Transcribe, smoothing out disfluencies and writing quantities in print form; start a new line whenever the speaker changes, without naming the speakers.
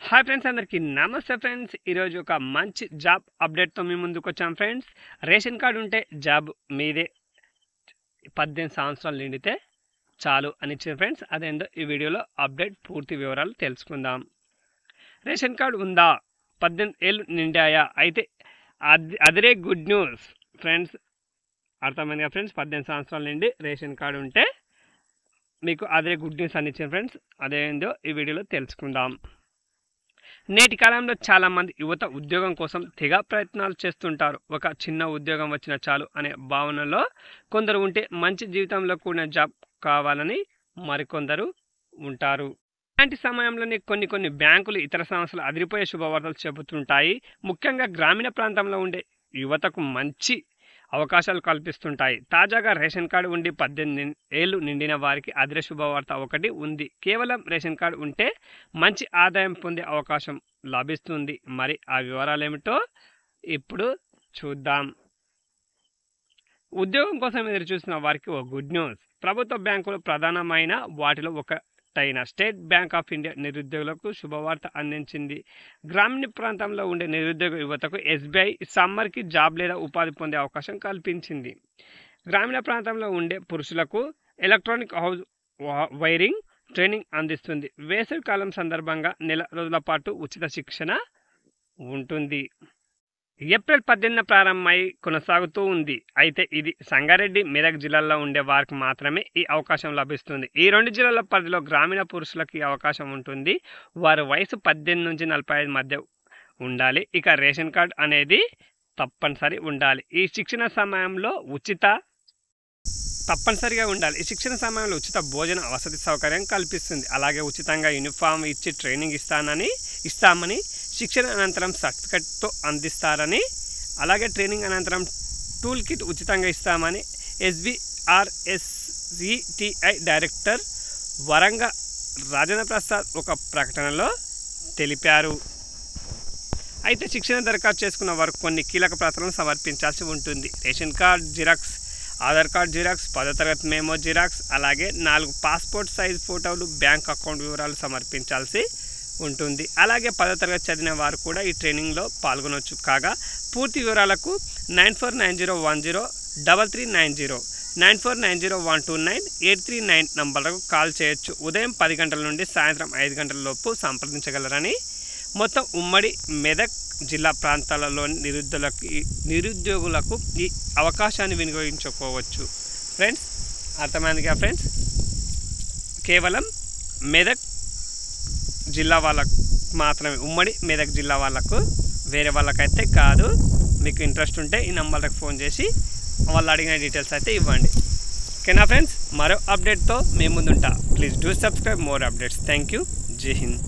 Hi friends, అందరికీ నమస్తే friends. ఈరోజు ఒక మంచి జాబ్ అప్డేట్తో మీ ముందుకు వచ్చాం ఫ్రెండ్స్. రేషన్ కార్డు ఉంటే జాబ్ మీదే, 18 సంవత్సరాలు నిండితే చాలు అని ఇచ్చారు ఫ్రెండ్స్. అదేందో ఈ వీడియోలో అప్డేట్ పూర్తి వివరాలు తెలుసుకుందాం. రేషన్ కార్డు ఉందా, 18 ఏళ్ళు నిండాయా? అయితే అదిరే గుడ్ న్యూస్ ఫ్రెండ్స్. అర్థమైందిగా ఫ్రెండ్స్, 18 సంవత్సరాలు నిండి రేషన్ కార్డు ఉంటే మీకు అదే గుడ్ న్యూస్ అని ఇచ్చారు ఫ్రెండ్స్. అదేందో ఈ వీడియోలో తెలుసుకుందాం. నేటి కాలంలో చాలామంది యువత ఉద్యోగం కోసం తెగ ప్రయత్నాలు చేస్తుంటారు. ఒక చిన్న ఉద్యోగం వచ్చినా చాలు అనే భావనలో కొందరు ఉంటే, మంచి జీవితంలో కూడిన జాబ్ కావాలని మరికొందరు ఉంటారు. ఇలాంటి సమయంలోనే కొన్ని బ్యాంకులు, ఇతర సంస్థలు అదిరిపోయే శుభవార్తలు చెబుతుంటాయి. ముఖ్యంగా గ్రామీణ ప్రాంతంలో ఉండే యువతకు మంచి అవకాశాలు కల్పిస్తుంటాయి. తాజాగా రేషన్ కార్డు ఉండి 18 ఏళ్ళు నిండిన వారికి అదిరే శుభవార్త ఒకటి ఉంది. కేవలం రేషన్ కార్డు ఉంటే మంచి ఆదాయం పొందే అవకాశం లభిస్తుంది. మరి ఆ వివరాలు ఏమిటో ఇప్పుడు చూద్దాం. ఉద్యోగం కోసం ఎదురు చూస్తున్న వారికి ఓ గుడ్ న్యూస్. ప్రభుత్వ బ్యాంకులు ప్రధానమైన వాటిలో ఒకటైన స్టేట్ బ్యాంక్ ఆఫ్ ఇండియా నిరుద్యోగులకు శుభవార్త అందించింది. గ్రామీణ ప్రాంతంలో ఉండే నిరుద్యోగ యువతకు ఎస్బీఐ సమ్మర్కి జాబ్ లేదా ఉపాధి పొందే అవకాశం కల్పించింది. గ్రామీణ ప్రాంతంలో ఉండే పురుషులకు ఎలక్ట్రానిక్ హౌస్ వైరింగ్ ట్రైనింగ్ అందిస్తుంది. వేసవి కాలం సందర్భంగా నెల రోజుల పాటు ఉచిత శిక్షణ ఉంటుంది. ఏప్రిల్ 18 ప్రారంభమై కొనసాగుతూ ఉంది. అయితే ఇది సంగారెడ్డి, మెదక్ జిల్లాల్లో ఉండే వారికి మాత్రమే ఈ అవకాశం లభిస్తుంది. ఈ 2 జిల్లాల పరిధిలో గ్రామీణ పురుషులకు ఈ అవకాశం ఉంటుంది. వారి వయసు 18 నుంచి 45 మధ్య ఉండాలి. ఇక రేషన్ కార్డ్ అనేది తప్పనిసరి ఉండాలి. ఈ శిక్షణ సమయంలో తప్పనిసరిగా ఉండాలి. ఈ శిక్షణ సమయంలో ఉచిత భోజన వసతి సౌకర్యం కల్పిస్తుంది. అలాగే ఉచితంగా యూనిఫామ్ ఇచ్చి ట్రైనింగ్ ఇస్తామని, శిక్షణ అనంతరం సర్టిఫికెట్తో అందిస్తారని, అలాగే ట్రైనింగ్ అనంతరం టూల్ కిట్ ఉచితంగా ఇస్తామని ఎస్బీఆర్ఎస్సిటిఐ డైరెక్టర్ వరంగ రాజేంద్ర ప్రసాద్ ఒక ప్రకటనలో తెలిపారు. అయితే శిక్షణ దరఖాస్తు చేసుకున్న వారు కొన్ని కీలక పత్రాలను సమర్పించాల్సి ఉంటుంది. Ration card xerox, Aadhaar card xerox, 10వ తరగతి మెమో జిరాక్స్, అలాగే 4 పాస్పోర్ట్ సైజ్ ఫోటోలు, బ్యాంక్ అకౌంట్ వివరాలు సమర్పించాల్సి ఉంటుంది. అలాగే 10వ తరగతి చదివిన వారు కూడా ఈ ట్రైనింగ్లో పాల్గొనవచ్చు. కాగా పూర్తి వివరాలకు 9490103390, 9490129839 నంబర్లకు కాల్ చేయొచ్చు. ఉదయం 10 గంటల నుండి సాయంత్రం 5 గంటల లోపు సంప్రదించగలరని, మొత్తం ఉమ్మడి మెదక్ జిల్లా ప్రాంతాలలోని నిరుద్యోగులకు ఈ అవకాశాన్ని వినియోగించుకోవచ్చు. ఫ్రెండ్స్, అర్థమైందిగా ఫ్రెండ్స్, కేవలం మెదక్ జిల్లా వాళ్ళకు మాత్రమే, ఉమ్మడి మెదక్ జిల్లా వాళ్ళకు, వేరే వాళ్ళకైతే కాదు. మీకు ఇంట్రెస్ట్ ఉంటే ఈ నంబర్లకు ఫోన్ చేసి వాళ్ళు అడిగిన డీటెయిల్స్ అయితే ఇవ్వండి. ఓకేనా ఫ్రెండ్స్, మరో అప్డేట్తో మీ ముందుంటా. Please do subscribe more updates. Thank you. జై హింద్.